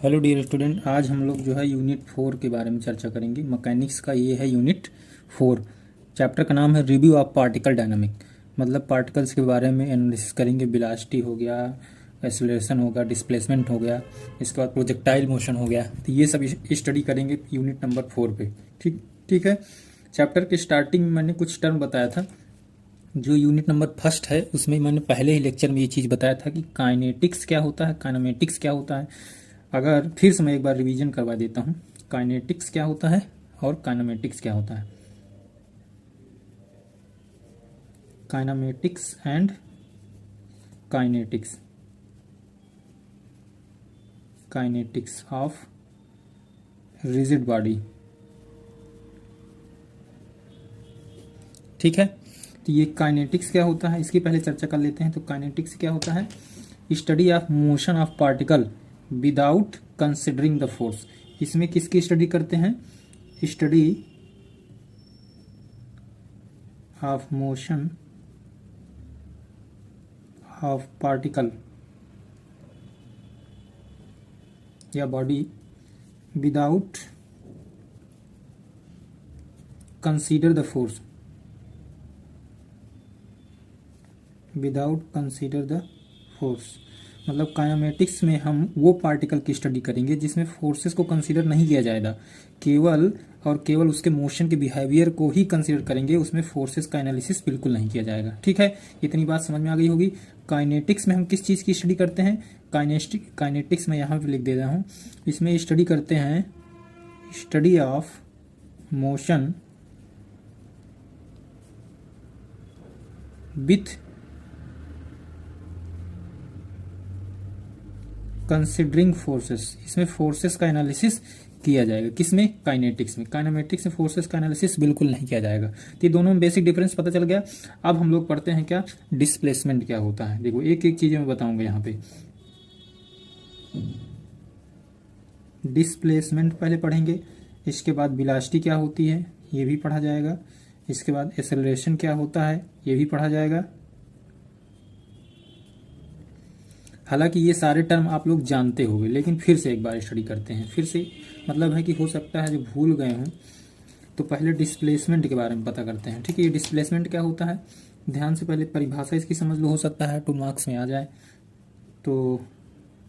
Hello dear student, आज हम लोग जो है यूनिट 4 के बारे में चर्चा करेंगे। मैकेनिक्स का ये है यूनिट 4। चैप्टर का नाम है रिव्यू ऑफ पार्टिकल डायनामिक। मतलब पार्टिकल्स के बारे में एनालिसिस करेंगे। वेलोसिटी हो गया, एक्सेलरेशन होगा, डिस्प्लेसमेंट हो गया, इसके बाद प्रोजेक्टाइल मोशन हो गया। तो ये सब स्टडी करेंगे यूनिट नंबर 4 पे। ठीक ठीक है। चैप्टर के स्टार्टिंग में मैंने कुछ टर्म बताया था। जो यूनिट नंबर फर्स्ट है उसमें मैंने पहले ही लेक्चर में ये चीज़ बताया था कि काइनेटिक्स क्या होता है, काइनेमेटिक्स क्या होता है। अगर फिर से मैं एक बार रिवीजन करवा देता हूँ, काइनेटिक्स क्या होता है और काइनेमेटिक्स क्या होता है। Kinematics and kinetics, kinetics of rigid body. ठीक है। तो ये काइनेटिक्स क्या होता है इसकी पहले चर्चा कर लेते हैं। तो काइनेटिक्स क्या होता है? Study of motion of particle without considering the force. इसमें किसकी स्टडी करते हैं? Study of motion of particle या body without consider the force, without consider the force. मतलब काइनेमेटिक्स में हम वो पार्टिकल की स्टडी करेंगे जिसमें फोर्सेस को कंसीडर नहीं किया जाएगा, केवल और केवल उसके मोशन के बिहेवियर को ही कंसीडर करेंगे। उसमें फोर्सेस का एनालिसिस बिल्कुल नहीं किया जाएगा। ठीक है, इतनी बात समझ में आ गई होगी। काइनेटिक्स में हम किस चीज़ की स्टडी करते हैं? काइनेटिक्स में यहाँ पे लिख दे रहा हूँ। इसमें स्टडी करते हैं study of motion with considering forces. इसमें फोर्सेस का एनालिसिस किया जाएगा। किसमें? काइनेटिक्स में। काइनेमेटिक्स में फोर्सेस का एनालिसिस बिल्कुल नहीं किया जाएगा। तो ये दोनों में बेसिक डिफरेंस पता चल गया। अब हम लोग पढ़ते हैं क्या डिस्प्लेसमेंट क्या होता है। देखो एक एक चीज मैं बताऊंगा यहाँ पे। डिस्प्लेसमेंट पहले पढ़ेंगे, इसके बाद वेलोसिटी क्या होती है ये भी पढ़ा जाएगा, इसके बाद एक्सेलरेशन क्या होता है ये भी पढ़ा जाएगा। हालांकि ये सारे टर्म आप लोग जानते होंगे, लेकिन फिर से एक बार स्टडी करते हैं। फिर से मतलब है कि हो सकता है जो भूल गए हों। तो पहले डिस्प्लेसमेंट के बारे में पता करते हैं। ठीक है, ये डिस्प्लेसमेंट क्या होता है ध्यान से पहले परिभाषा इसकी समझ लो, हो सकता है 2 मार्क्स में आ जाए। तो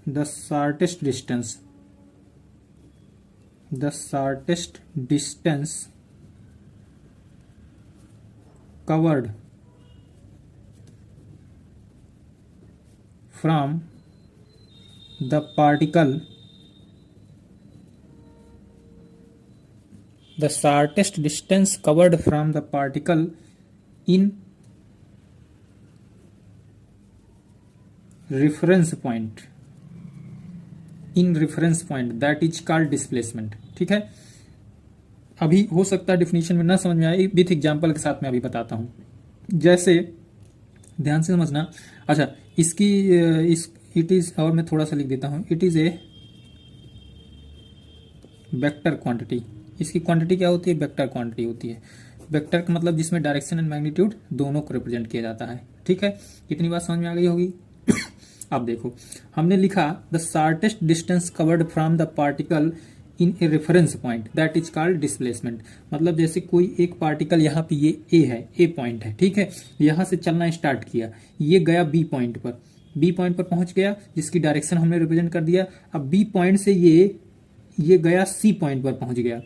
the shortest distance covered from the particle, the shortest distance covered from the particle in reference point, that is called displacement। ठीक है, अभी हो सकता है डिफिनीशन में ना समझ में आए, विथ एग्जांपल के साथ मैं अभी बताता हूं। जैसे ध्यान से समझना। अच्छा, इसकी इट इज, और मैं थोड़ा सा लिख देता हूं, it is a vector quantity. इसकी क्वांटिटी क्या होती है? वेक्टर क्वांटिटी होती है। वेक्टर का मतलब जिसमें डायरेक्शन एंड मैग्नीट्यूड दोनों को रिप्रेजेंट किया जाता है। ठीक है, इतनी बात समझ में आ गई होगी। अब देखो, हमने लिखा the shortest distance covered from the particle in a reference point that is called displacement. मतलब जैसे कोई एक पार्टिकल यहाँ पे ये ए है, ए पॉइंट है। ठीक है, यहाँ से चलना स्टार्ट किया, ये गया बी पॉइंट पर पहुंच गया, जिसकी डायरेक्शन हमने रिप्रेजेंट कर दिया। अब बी पॉइंट से ये गया सी पॉइंट पर पहुंच गया।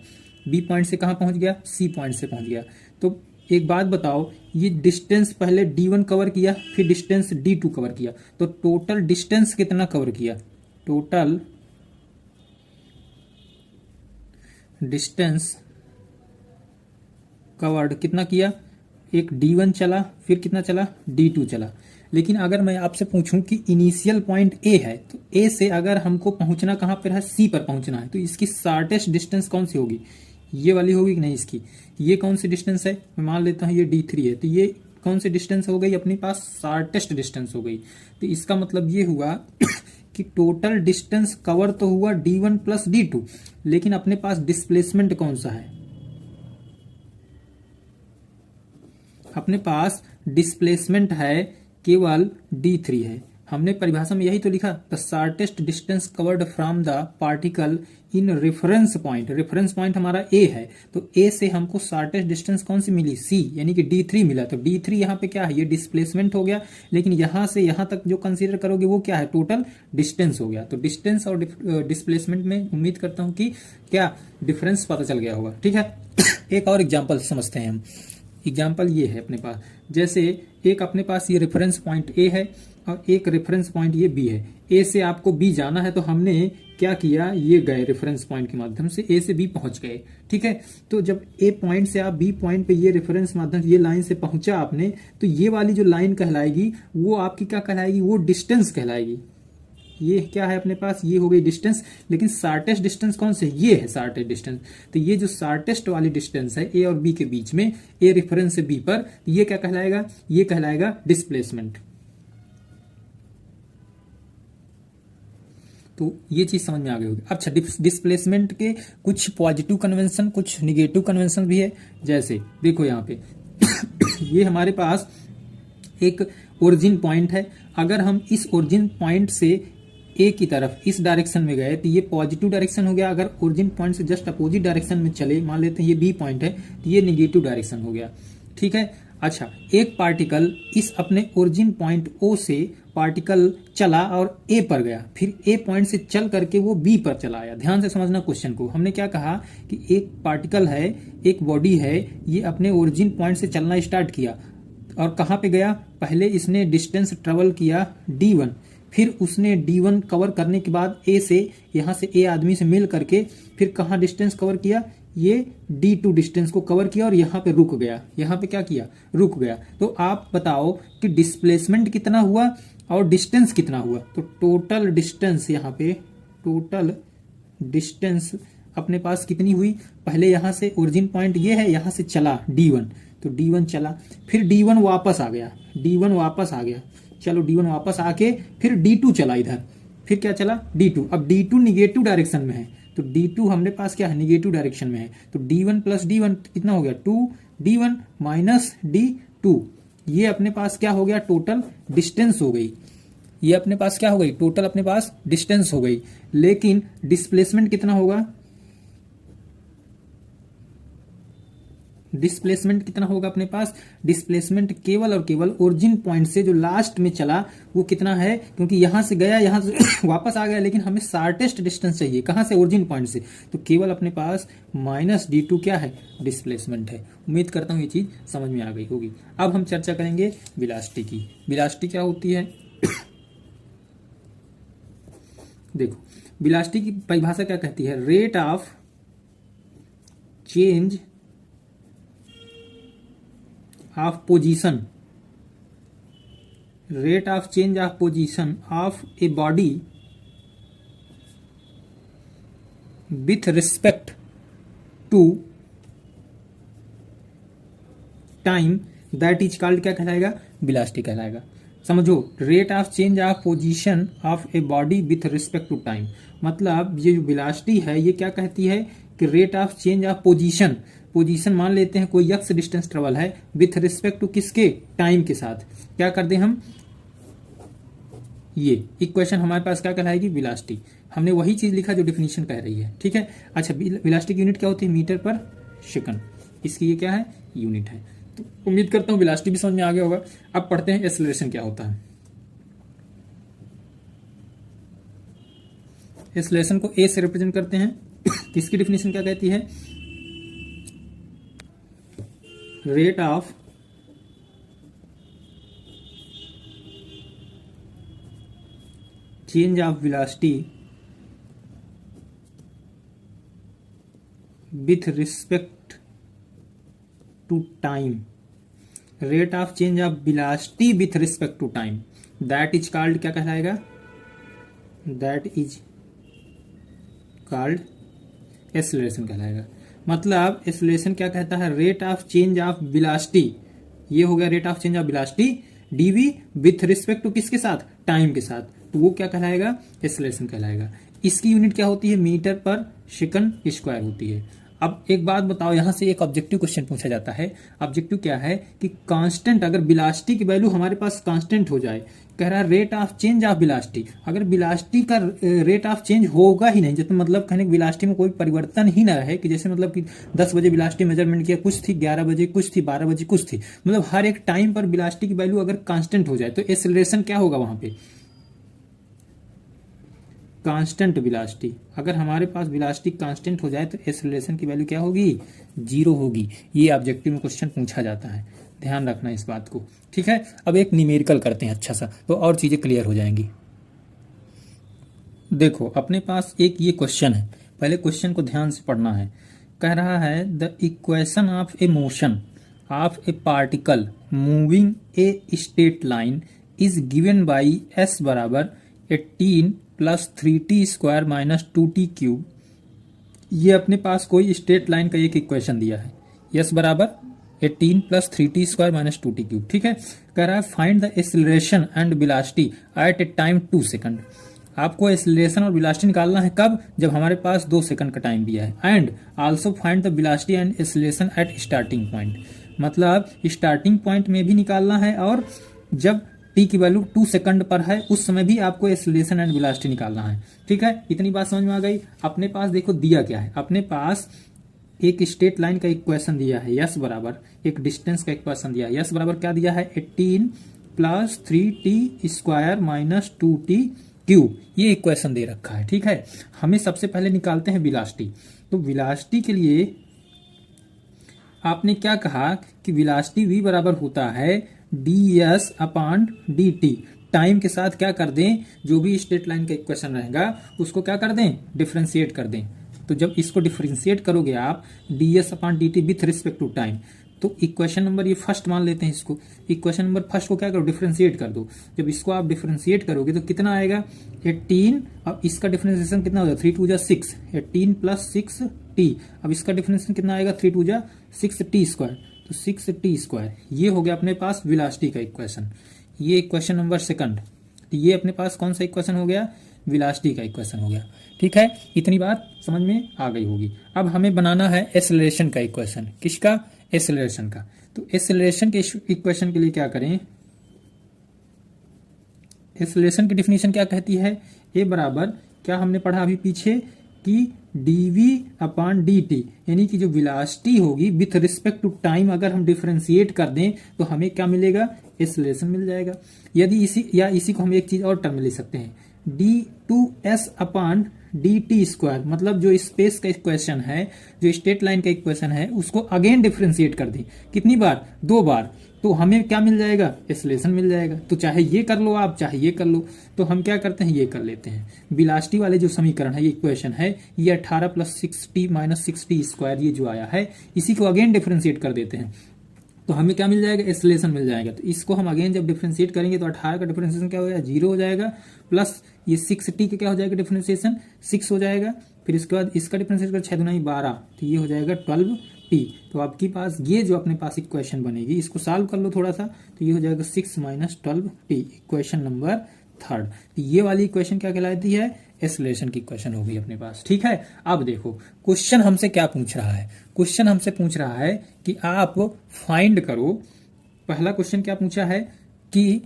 बी पॉइंट से कहाँ पहुंच गया? सी पॉइंट से पहुंच गया। तो एक बात बताओ, ये डिस्टेंस पहले D1 कवर किया, फिर डिस्टेंस D2 कवर किया, तो टोटल डिस्टेंस कितना कवर किया? टोटल डिस्टेंस कवर्ड कितना किया? एक D1 चला, फिर कितना चला? D2 चला। लेकिन अगर मैं आपसे पूछूं कि इनिशियल पॉइंट A है, तो A से अगर हमको पहुंचना कहां पर है? C पर पहुंचना है, तो इसकी शॉर्टेस्ट डिस्टेंस कौन सी होगी? ये वाली होगी कि नहीं? इसकी ये कौन सी डिस्टेंस है? मैं मान लेता हूं ये D3 है, तो ये कौन सी डिस्टेंस हो गई अपने पास? शॉर्टेस्ट डिस्टेंस हो गई। तो इसका मतलब ये हुआ कि टोटल डिस्टेंस कवर तो हुआ D1 प्लस D2, लेकिन अपने पास डिस्प्लेसमेंट कौन सा है? अपने पास डिस्प्लेसमेंट है केवल D3 है। हमने परिभाषा में यही तो लिखा, the shortest distance covered from the particle in reference point. Reference point हमारा ए है, तो ए से हमको शार्टेस्ट डिस्टेंस कौन सी मिली, सी, यानी कि d3 मिला। तो d3 यहाँ पे क्या है, ये डिस्प्लेसमेंट हो गया, लेकिन यहां से यहां तक जो कंसीडर करोगे वो क्या है, टोटल डिस्टेंस हो गया। तो डिस्टेंस और डिस्प्लेसमेंट में उम्मीद करता हूं कि क्या डिफरेंस पता चल गया होगा। ठीक है, एक और एग्जाम्पल समझते हैं हम। एग्जाम्पल ये है अपने पास, जैसे एक अपने पास ये रेफरेंस पॉइंट ए है और एक रेफरेंस पॉइंट ये बी है। ए से आपको बी जाना है, तो हमने क्या किया, ये गए रेफरेंस पॉइंट के माध्यम से ए से बी पहुंच गए। ठीक है, तो जब ए पॉइंट से आप बी पॉइंट पे ये रेफरेंस माध्यम ये लाइन से पहुंचा आपने, तो ये वाली जो लाइन कहलाएगी वो आपकी क्या कहलाएगी, वो डिस्टेंस कहलाएगी। ये क्या है अपने पास, ये हो गई डिस्टेंस, लेकिन शार्टेस्ट डिस्टेंस कौन से, ये है शार्टेस्ट डिस्टेंस। तो ये जो शार्टेस्ट वाली डिस्टेंस है ए और बी के बीच में, ए रेफरेंस से बी पर, तो ये क्या कहलाएगा, ये कहलाएगा डिस्प्लेसमेंट। तो ये चीज समझ में आ गई होगी। अच्छा, डिस्प्लेसमेंट के कुछ पॉजिटिव कन्वेंशन, कुछ निगेटिव कन्वेंशन भी है। जैसे देखो यहाँ पे ये हमारे पास एक ओरिजिन पॉइंट है, अगर हम इस ओरिजिन पॉइंट से ए की तरफ इस डायरेक्शन में गए तो ये पॉजिटिव डायरेक्शन हो गया। अगर ओरिजिन पॉइंट से जस्ट अपोजिट डायरेक्शन में चले, मान लेते हैं ये बी पॉइंट है, तो ये निगेटिव डायरेक्शन हो गया। ठीक है, अच्छा, एक पार्टिकल इस अपने ओरिजिन पॉइंट ओ से पार्टिकल चला और ए पर गया, फिर ए पॉइंट से चल करके वो बी पर चला आया। ध्यान से समझना क्वेश्चन को। हमने क्या कहा कि एक पार्टिकल है, एक बॉडी है, ये अपने ओरिजिन पॉइंट से चलना स्टार्ट किया और कहाँ पे गया, पहले इसने डिस्टेंस ट्रेवल किया d1, फिर उसने d1 कवर करने के बाद ए से, यहाँ से ए आदमी से मिल करके फिर कहाँ डिस्टेंस कवर किया, ये d2 डिस्टेंस को कवर किया और यहाँ पे रुक गया। यहाँ पे क्या किया, रुक गया। तो आप बताओ कि डिस्प्लेसमेंट कितना हुआ और डिस्टेंस कितना हुआ। तो टोटल डिस्टेंस, यहाँ पे टोटल डिस्टेंस अपने पास कितनी हुई, पहले यहाँ से ओरिजिन पॉइंट ये है, यहाँ से चला d1, तो d1 चला, फिर d1 वापस आ गया, d1 वापस आ गया, चलो d1 वापस आके फिर d2 चला इधर, फिर क्या चला d2। अब d2 निगेटिव डायरेक्शन में है, तो d2 हमने पास क्या है, निगेटिव डायरेक्शन में है, तो d1 प्लस d1 कितना हो गया, 2d1 माइनस d2। ये अपने पास क्या हो गया, टोटल डिस्टेंस हो गई। ये अपने पास क्या हो गई, टोटल अपने पास डिस्टेंस हो गई। लेकिन डिस्प्लेसमेंट कितना होगा, डिस्प्लेसमेंट कितना होगा अपने पास, डिस्प्लेसमेंट केवल और केवल ओरिजिन पॉइंट से जो लास्ट में चला वो कितना है, क्योंकि यहां से गया, यहां से वापस आ गया, लेकिन हमें शार्टेस्ट डिस्टेंस चाहिए, कहां से, ओरिजिन पॉइंट से, तो केवल अपने पास माइनस d2 क्या है, डिस्प्लेसमेंट है। उम्मीद करता हूं ये चीज समझ में आ गई होगी। अब हम चर्चा करेंगे वेलोसिटी की। वेलोसिटी क्या होती है देखो, वेलोसिटी की परिभाषा क्या कहती है, rate of change of position, rate of change of position of a body with respect to time, that is called, क्या कहलाएगा, वेलोसिटी कहलाएगा। समझो, rate of change of position of a body with respect to time, मतलब ये जो velocity है ये क्या कहती है कि rate of change of position, position मान लेते हैं कोई x डिस्टेंस ट्रेवल है विथ रिस्पेक्ट टू किसके, टाइम के साथ, क्या कर दे हम, ये इक्वेशन हमारे पास क्या कहलाएगी, वेलोसिटी। हमने वही चीज लिखा जो डेफिनेशन कह रही है। ठीक है, अच्छा, वेलोसिटी की यूनिट क्या होती है, मीटर पर सेकंड, इसकी ये क्या है, यूनिट है। तो उम्मीद करता हूं वेलोसिटी भी समझ में आ गया होगा। अब पढ़ते हैं एक्सेलरेशन क्या होता है। एक्सेलरेशन को ए से रिप्रेजेंट करते हैं, इसकी डेफिनेशन क्या कहती है, rate of change of velocity with respect to time, rate of change of velocity with respect to time, that is called, क्या कहलाएगा, दैट इज कॉल्ड एक्सेलरेशन कहलाएगा। मतलब एक्सेलरेशन क्या कहता है, rate of change of velocity, ये हो गया rate of change of velocity dv with respect to किसके साथ, टाइम के साथ, तो वो क्या कहलाएगा, एक्सेलरेशन कहलाएगा। इसकी यूनिट क्या होती है, मीटर पर सेकंड स्क्वायर होती है। अब एक बात बताओ, यहां से एक ऑब्जेक्टिव क्वेश्चन पूछा जाता है। ऑब्जेक्टिव क्या है कि कांस्टेंट, अगर वेलोसिटी की वैल्यू हमारे पास कांस्टेंट हो जाए, कह रहा है rate of change of velocity. अगर वेलोसिटी का रेट ऑफ चेंज होगा ही नहीं, जैसे मतलब कहने की वेलोसिटी में कोई परिवर्तन ही ना रहे, कि जैसे मतलब कि 10 बजे वेलोसिटी मेजरमेंट किया, कुछ थी, 11 बजे कुछ थी, 12 बजे कुछ थी, मतलब हर एक टाइम पर वेलोसिटी की वैल्यू अगर कांस्टेंट हो जाए तो एक्सेलरेशन क्या होगा वहां पे, कांस्टेंट वेलोसिटी। अगर हमारे पास वेलोसिटी कांस्टेंट हो जाए तो एक्सेलरेशन की वैल्यू क्या होगी, 0 होगी। ये ऑब्जेक्टिव में क्वेश्चन पूछा जाता है, ध्यान रखना इस बात को, ठीक है। अब एक न्यूमेरिकल करते हैं अच्छा सा, तो और चीजें क्लियर हो जाएंगी। देखो अपने पास एक ये क्वेश्चन है, पहले क्वेश्चन को ध्यान से पढ़ना है। कह रहा है the equation of A motion of A particle moving a straight line is given by S बराबर 18 plus 3t square minus 2t cube. ये अपने पास कोई स्ट्रेट लाइन का एक इक्वेशन दिया है, एस बराबर 18 plus 3t square minus 2t cube, ठीक है। कह रहा है find the acceleration and velocity at A time 2 second. आपको एक्सेलरेशन और वेलोसिटी निकालना है कब, जब हमारे पास 2 सेकंड का टाइम दिया है। And also find the velocity and acceleration at starting point, मतलब स्टार्टिंग पॉइंट में भी निकालना है और जब टी की वैल्यू 2 सेकंड पर है उस समय भी आपको एक्सेलरेशन एंड वेलोसिटी निकालना है, ठीक है। इतनी बात समझ में आ गई। अपने पास देखो दिया क्या है, अपने पास एक स्ट्रेट लाइन का इक्वेशन दिया है, यस बराबर एक डिस्टेंस का इक्वेशन दिया है, यस बराबर क्या दिया है, 18 plus 3t square minus 2t cube, ये इक्वेशन दे रखा है, ठीक है। हमें सबसे पहले निकालते हैं वेलोसिटी। तो वेलोसिटी के लिए आपने क्या कहा कि वेलोसिटी v बराबर होता है ds अपॉन dt। टाइम के साथ क्या कर दें, जो भी स्ट्रेट लाइन का इक्वेशन रहेगा उसको क्या कर दें, डिफरेंशिएट कर दें। तो जब इसको डिफरेंशिएट करोगे आप ds upon dt with respect to time, तो इक्वेशन नंबर ये फर्स्ट मान लेते हैं इसको, इक्वेशन नंबर फर्स्ट को क्या करो, डिफरेंशिएट कर दो। जब इसको आप डिफरेंशिएट करोगे तो कितना आएगा, 18, अब इसका डिफरेंशिएशन कितना हो जाएगा, 3 2 6, 18 प्लस 6t। अब इसका डिफरेंशिएशन कितना आएगा, 3 2 6t स्क्वायर, तो 6t स्क्वायर। ये हो गया अपने पास वेलोसिटी का इक्वेशन, ये इक्वेशन नंबर सेकंड। तो ये अपने पास कौन सा इक्वेशन हो गया, वेलोसिटी का इक्वेशन हो गया, ठीक है। इतनी बात समझ में आ गई होगी। अब हमें बनाना है एक्सेलरेशन का इक्वेशन, किसका, एक्सेलरेशन का। तो एक्सेलरेशन के इक्वेशन के लिए क्या करें, एक्सेलरेशन की डिफिनीशन क्या कहती है, ए बराबर क्या हमने पढ़ा अभी पीछे कि dv अपॉन dt, यानी कि जो वेलोसिटी होगी विथ रिस्पेक्ट टू टाइम अगर हम डिफरेंशिएट कर दें तो हमें क्या मिलेगा, एक्सेलरेशन मिल जाएगा। यदि इसी को हम एक चीज और टर्म ले सकते हैं, d2s अपॉन dt स्क्वायर, मतलब जो स्पेस का इक्वेशन है, जो स्ट्रेट लाइन का इक्वेशन है, उसको अगेन डिफरेंशिएट कर दें, कितनी बार, 2 बार, तो हमें क्या मिल जाएगा, एक्सेलरेशन मिल जाएगा। तो चाहे ये कर लो आप, चाहे ये कर लो, तो हम क्या करते हैं, ये कर लेते हैं। वेलोसिटी वाले जो समीकरण है, ये इक्वेशन है, ये 18 plus 6t minus 6t square, ये जो आया है, इसी को अगेन डिफरेंशिएट कर देते हैं, तो हमें क्या मिल जाएगा, एक्सेलरेशन मिल जाएगा। तो इसको हम अगेन जब डिफरेंशिएट करेंगे तो 18 का डिफरेंशिएशन क्या हो जाएगा, 0 हो जाएगा, प्लस ये 6t का क्या हो जाएगा, डिफरेंशिएशन 6 हो जाएगा। फिर इसके बाद इसका डिफरेंशिएट कर 6 दूनी 12, तो ये हो जाएगा 12t। तो आपके पास ये जो अपने पास इक्वेशन बनेगी, इसको सॉल्व कर लो थोड़ा सा, तो ये हो जाएगा 6 माइनस 12t, इक्वेशन नंबर 3। तो ये वाली इक्वेशन क्या कहलाती है, एक्सेलरेशन की इक्वेशन होगी अपने पास, ठीक है। अब देखो क्वेश्चन हमसे क्या पूछ रहा है, क्वेश्चन हमसे पूछ रहा है कि आप फाइंड करो, पहला क्वेश्चन क्या पूछा है कि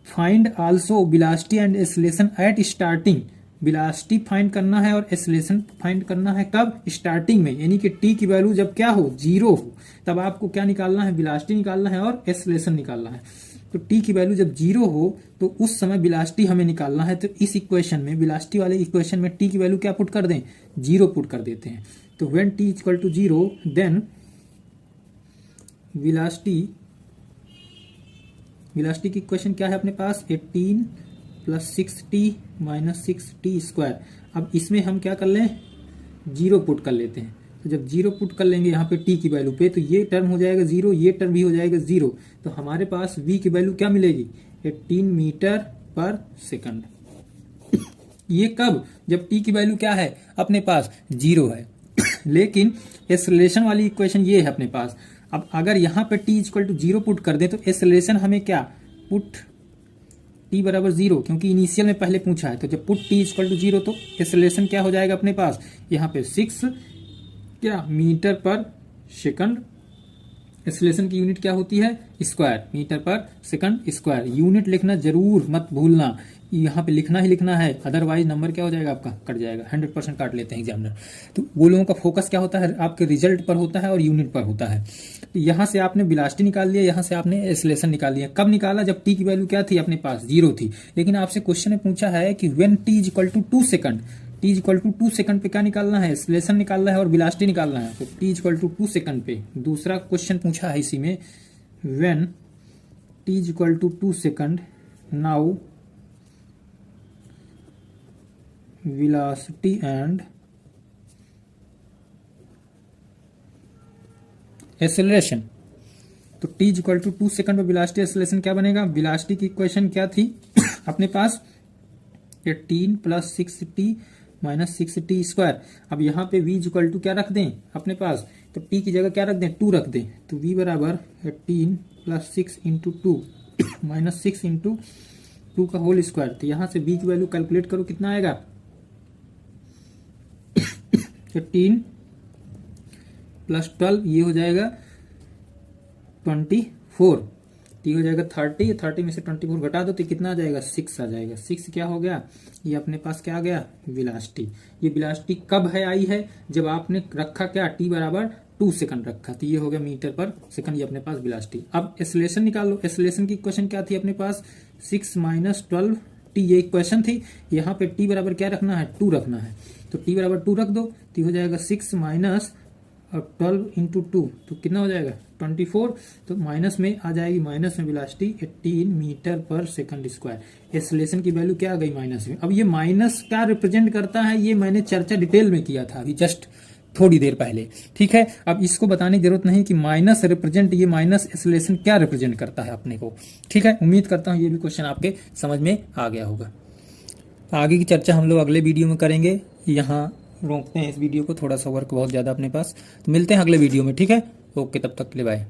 find also velocity and acceleration at starting. Velocity find करना है और एक्सेलरेशन फाइंड करना है कब, स्टार्टिंग में, यानी कि t की वैल्यू जब क्या हो, 0 हो, तब आपको क्या निकालना है, वेलोसिटी निकालना है और एक्सेलरेशन निकालना है। तो t की वैल्यू जब 0 हो तो उस समय वेलोसिटी हमें निकालना है। तो इस इक्वेशन में, वेलोसिटी वाले इक्वेशन में t की वैल्यू क्या पुट कर दें, 0 पुट कर देते हैं। तो when t equal to 0 then velocity की इक्वेशन क्या है अपने पास, 18 plus 6t minus 6t square. अब इसमें हम क्या कर लें, 0 पुट कर लेते हैं। तो जब 0 पुट कर लेंगे यहाँ पे t की वैल्यू पे, तो ये टर्म हो जाएगा 0, ये टर्म भी हो जाएगा 0। तो हमारे पास v की वैल्यू क्या मिलेगी, 18 मीटर पर सेकंड। ये कब, जब t की वैल्यू क्या है अपने पास, 0 है। लेकिन एक्सेलरेशन वाली इक्वेशन ये है अपने पास। अब अगर यहाँ पे t इक्वल टू 0 पुट कर दे तो एक्सेलरेशन हमें क्या, पुट t बराबर 0, क्योंकि इनिशियल में पहले पूछा है। तो जब पुट t इक्वल टू 0 तो एक्सेलरेशन क्या हो जाएगा अपने पास, यहाँ पे 6 क्या मीटर पर सेकंड एक्सेलरेशन की यूनिट क्या होती है? स्क्वायर, मीटर पर सेकंड स्क्वायर। यूनिट लिखना जरूर मत भूलना, यहाँ पे लिखना ही लिखना है, अदरवाइज नंबर क्या हो जाएगा आपका? कट जाएगा। 100% काट लेते हैं एग्जामिनर। तो वो लोगों का फोकस क्या होता है? आपके रिजल्ट पर होता है और यूनिट पर होता है। तो यहाँ से आपने वेलोसिटी निकाल लिया, यहाँ से आपने एक्सेलरेशन निकाल लिया। कब निकाला? जब टी की वैल्यू क्या थी अपने पास? 0 थी। लेकिन आपसे क्वेश्चन में पूछा है कि when t is equal to 2 second, t is equal to 2 second पे क्या निकालना है? एक्सेलरेशन निकालना है और वेलोसिटी निकालना है। तो t is equal to 2 second पे दूसरा क्वेश्चन पूछा है इसी में, when t is equal to 2 second, now velocity and acceleration। तो t is equal to 2 second में वेलोसिटी एक्सेलरेशन क्या बनेगा? वेलोसिटी की इक्वेशन क्या थी अपने पास? 18 plus 6t minus 6t square. अब यहाँ पे v इज इक्वल टू क्या रख दें अपने पास? तो t की जगह क्या रख दें? 2 रख दें। तो v बराबर 18 प्लस 6 इंटू 2 माइनस 6 इंटू 2 का होल स्क्वायर। तो यहाँ से v की वैल्यू कैलकुलेट करो, कितना आएगा? 15 प्लस 12 ये हो जाएगा 24, टी हो जाएगा 30, 30 में से 24 घटा दो तो कितना आ जाएगा? 6 आ जाएगा। 6 क्या हो गया? ये अपने पास क्या आ गया? वेलोसिटी। ये वेलोसिटी कब है आई है? जब आपने रखा क्या? टी बराबर 2 सेकंड रखा, तो ये हो गया मीटर पर सेकंड, ये अपने पास वेलोसिटी। अब एक्सेलरेशन निकाल लो। एक्सेलरेशन की इक्वेशन क्या थी अपने पास? 6 माइनस 12 टी, ये इक्वेशन थी। यहाँ पे टी बराबर क्या रखना है? 2 रखना है। तो टी बराबर 2 रख दो तो हो जाएगा 6 माइनस और 12 इंटू 2, तो कितना हो जाएगा? 24। तो माइनस में आ जाएगी, माइनस में वेलोसिटी 18 मीटर पर सेकंड स्क्वायर। एक्सेलरेशन की वैल्यू क्या आ गई? माइनस में। अब ये माइनस क्या रिप्रेजेंट करता है, ये मैंने चर्चा डिटेल में किया था अभी जस्ट थोड़ी देर पहले, ठीक है। अब इसको बताने की जरूरत नहीं कि माइनस रिप्रेजेंट, ये माइनस एक्सेलरेशन क्या रिप्रेजेंट करता है अपने को, ठीक है। उम्मीद करता हूँ ये भी क्वेश्चन आपके समझ में आ गया होगा। आगे की चर्चा हम लोग अगले वीडियो में करेंगे। यहाँ रोकते हैं इस वीडियो को, थोड़ा सा वर्क बहुत ज़्यादा अपने पास, तो मिलते हैं अगले वीडियो में, ठीक है। ओके, तब तक के लिए बाय।